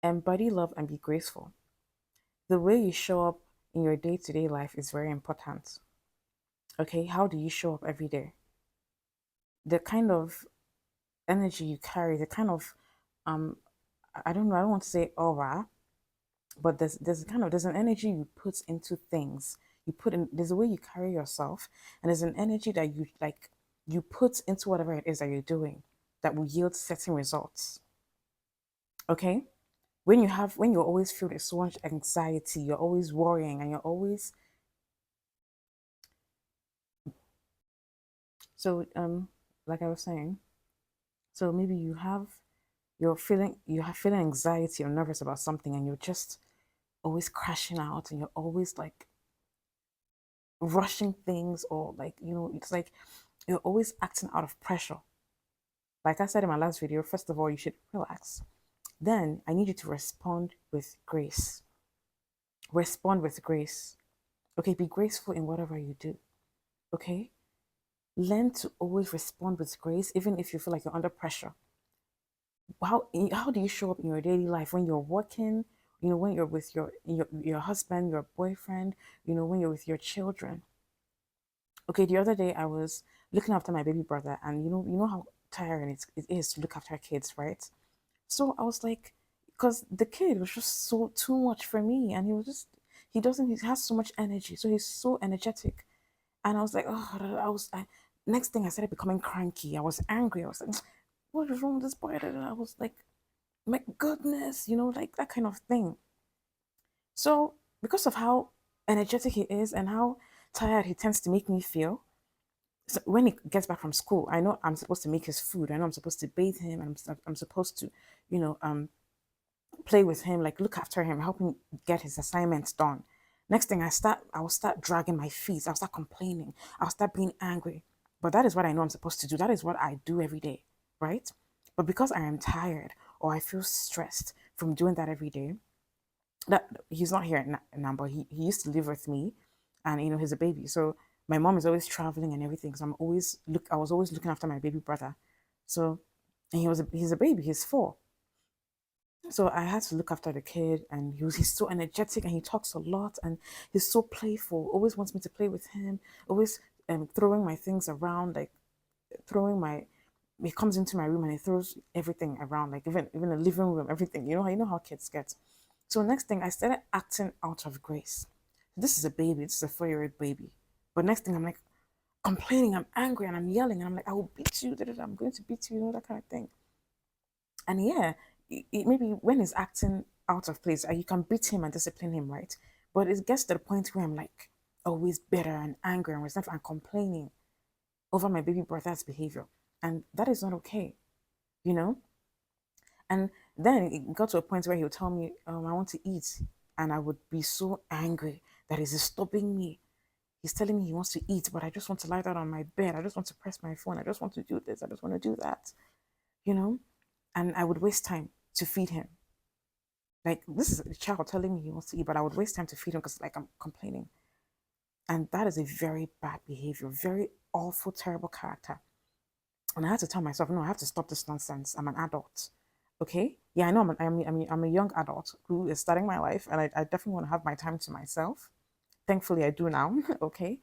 Embody love and be graceful. The way you show up in your day-to-day life is very important. Okay, how do you show up every day? The kind of energy you carry, the kind of um I don't know, I don't want to say aura, but there's an energy you put into things. You put in There's a way you carry yourself, and there's an energy that you put into whatever it is that you're doing that will yield certain results. Okay? When you always feel there's so much anxiety, you're always worrying and you're always so like I was saying, so maybe you have feeling anxiety or nervous about something, and you're just always crashing out, and you're always like rushing things, or like, it's like you're always acting out of pressure. Like I said in my last video, first of all, you should relax. Then I need you to respond with grace. Respond with grace. Okay, be graceful in whatever you do. Okay? Learn to always respond with grace, even if you feel like you're under pressure. How do you show up in your daily life when you're working, when you're with your husband, your boyfriend, when you're with your children? Okay, the other day I was looking after my baby brother, and you know how tiring it is to look after kids, right? So I was like, because the kid was just so too much for me, and he has so much energy, so he's so energetic, and I was like, oh, next thing I started becoming cranky. I was angry. I was like, what is wrong with this boy? I was like, my goodness, like that kind of thing. So because of how energetic he is and how tired he tends to make me feel, so when he gets back from school, I know I'm supposed to make his food. I know I'm supposed to bathe him, and I'm supposed to, you know, um, play with him, like look after him, help him get his assignments done. Next thing I will start dragging my feet. I'll start complaining. I'll start being angry. But that is what I know I'm supposed to do. That is what I do every day, right? But because I am tired or I feel stressed from doing that every day, that he's not here now, but he used to live with me, and he's a baby. So my mom is always traveling and everything. So I was always looking after my baby brother. So and he's a baby, he's 4. So I had to look after the kid, and he's so energetic, and he talks a lot, and he's so playful. Always wants me to play with him. Always throwing my things around, like throwing my. He comes into my room and he throws everything around, like even the living room, everything. You know how kids get. So next thing, I started acting out of grace. This is a baby. This is a 4-year-old baby. But next thing, I'm like complaining. I'm angry and I'm yelling, and I'm like, I will beat you. I'm going to beat you. That kind of thing. And yeah, maybe when he's acting out of place, you can beat him and discipline him, right? But it gets to the point where I'm like always bitter and angry and resentful and complaining over my baby brother's behavior. And that is not okay, you know? And then it got to a point where he would tell me, I want to eat. And I would be so angry that he's stopping me. He's telling me he wants to eat, but I just want to lie down on my bed. I just want to press my phone. I just want to do this. I just want to do that, you know? And I would waste time to feed him. Like, this is a child telling me he wants to eat, but I would waste time to feed him because, like, I'm complaining. And that is a very bad behavior, very awful, terrible character. And I had to tell myself, no, I have to stop this nonsense. I'm an adult. Okay? Yeah, I know I'm a young adult who is starting my life, and I definitely want to have my time to myself. Thankfully, I do now. Okay?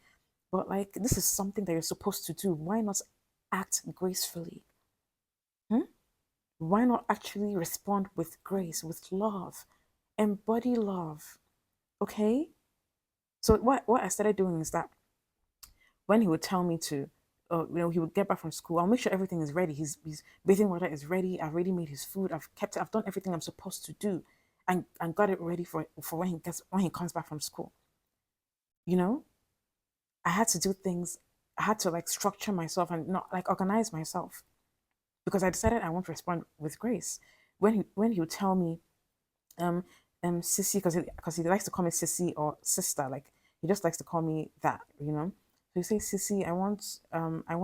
But, like, this is something that you're supposed to do. Why not act gracefully? Hmm? Why not actually respond with grace, with love? Embody love. Okay? So what I started doing is that when he would tell me to, he would get back from school, I'll make sure everything is ready. His bathing water is ready. I've already made his food. I've kept it. I've done everything I'm supposed to do, and got it ready for when he comes back from school. You know, I had to do things. I had to like structure myself and not like organize myself because I decided I want to respond with grace. When he would tell me, um sissy, because he likes to call me sissy or sister, like he just likes to call me that. So he says, sissy, I want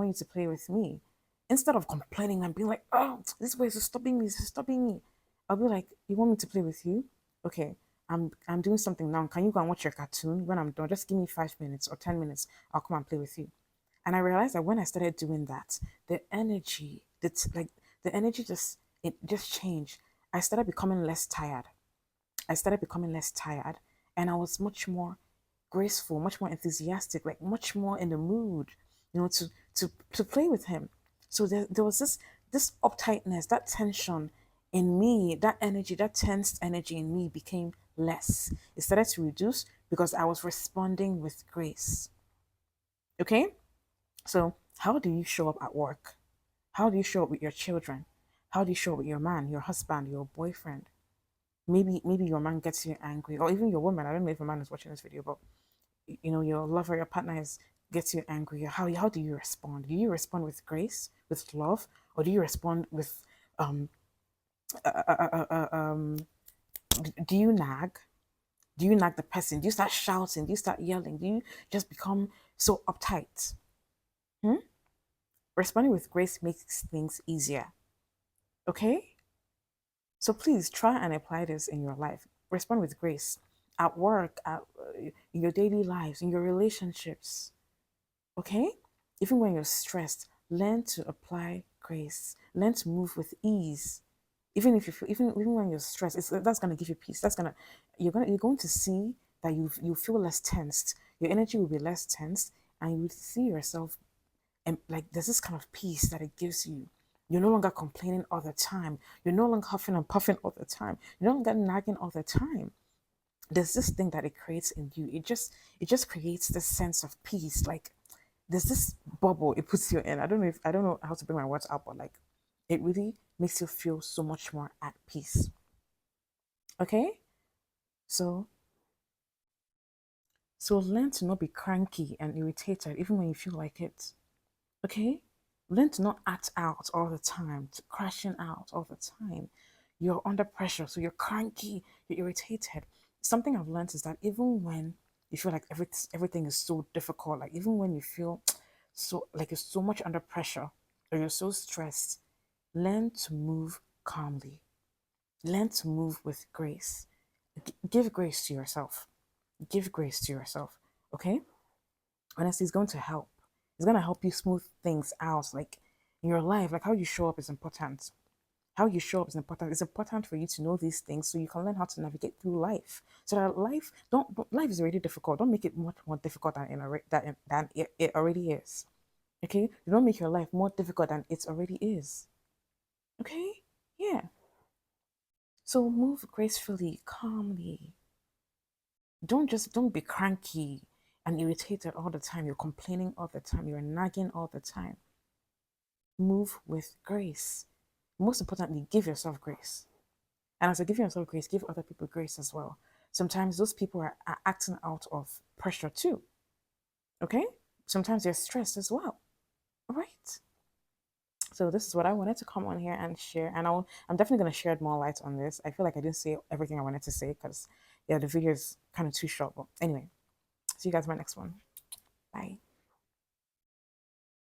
you to play with me. Instead of complaining and being like, oh, this boy is stopping me, this is stopping me, I'll be like, you want me to play with you? Okay, I'm doing something now, can you go and watch your cartoon? When I'm done, just give me 5 minutes or 10 minutes, I'll come and play with you. And I realized that when I started doing that, the energy just it just changed. I started becoming less tired. I started becoming less tired, and I was much more graceful, much more enthusiastic, like much more in the mood, to play with him. So there was this uptightness, that tension in me, that energy, that tensed energy in me became less. It started to reduce because I was responding with grace. Okay? So how do you show up at work? How do you show up with your children? How do you show up with your man, your husband, your boyfriend? Maybe your man gets you angry, or even your woman. I don't know if a man is watching this video, but your lover, your partner gets you angry. How do you respond? Do you respond with grace, with love, or do you respond with um uh, uh, uh, uh, um do you nag? Do you nag the person? Do you start shouting? Do you start yelling? Do you just become so uptight? Hmm? Responding with grace makes things easier. Okay? So please try and apply this in your life. Respond with grace at work, in your daily lives, in your relationships. Okay? Even when you're stressed, learn to apply grace. Learn to move with ease. Even if you feel, even when you're stressed, that's gonna give you peace. You're going to see that you feel less tensed. Your energy will be less tensed, and you will see yourself, and like there's this kind of peace that it gives you. You're no longer complaining all the time. You're no longer huffing and puffing all the time. You're no longer nagging all the time. There's this thing that it creates in you. It just creates this sense of peace. Like there's this bubble it puts you in. I don't know how to bring my words out, but like it really makes you feel so much more at peace. Okay? So learn to not be cranky and irritated even when you feel like it. Okay? Learn to not act out all the time, to crashing out all the time. You're under pressure, so you're cranky, you're irritated. Something I've learned is that even when you feel like everything is so difficult, like even when you feel so like you're so much under pressure or you're so stressed, learn to move calmly. Learn to move with grace. Give grace to yourself. Give grace to yourself. Okay? Honestly, it's going to help. It's going to help you smooth things out. Like in your life, like how you show up is important. How you show up is important. It's important for you to know these things so you can learn how to navigate through life. So that life is already difficult. Don't make it much more difficult than it already is. Okay? You don't make your life more difficult than it already is. Okay? Yeah. So move gracefully, calmly. Don't be cranky and irritated all the time. You're complaining all the time. You're nagging all the time. Move with grace. Most importantly, give yourself grace. And as you're giving yourself grace, give other people grace as well. Sometimes those people are acting out of pressure too. Okay? Sometimes they're stressed as well. All right. So this is what I wanted to come on here and share. And I'm definitely going to shed more light on this. I feel like I didn't say everything I wanted to say because, yeah, the video is kind of too short. But anyway, see you guys in my next one. Bye.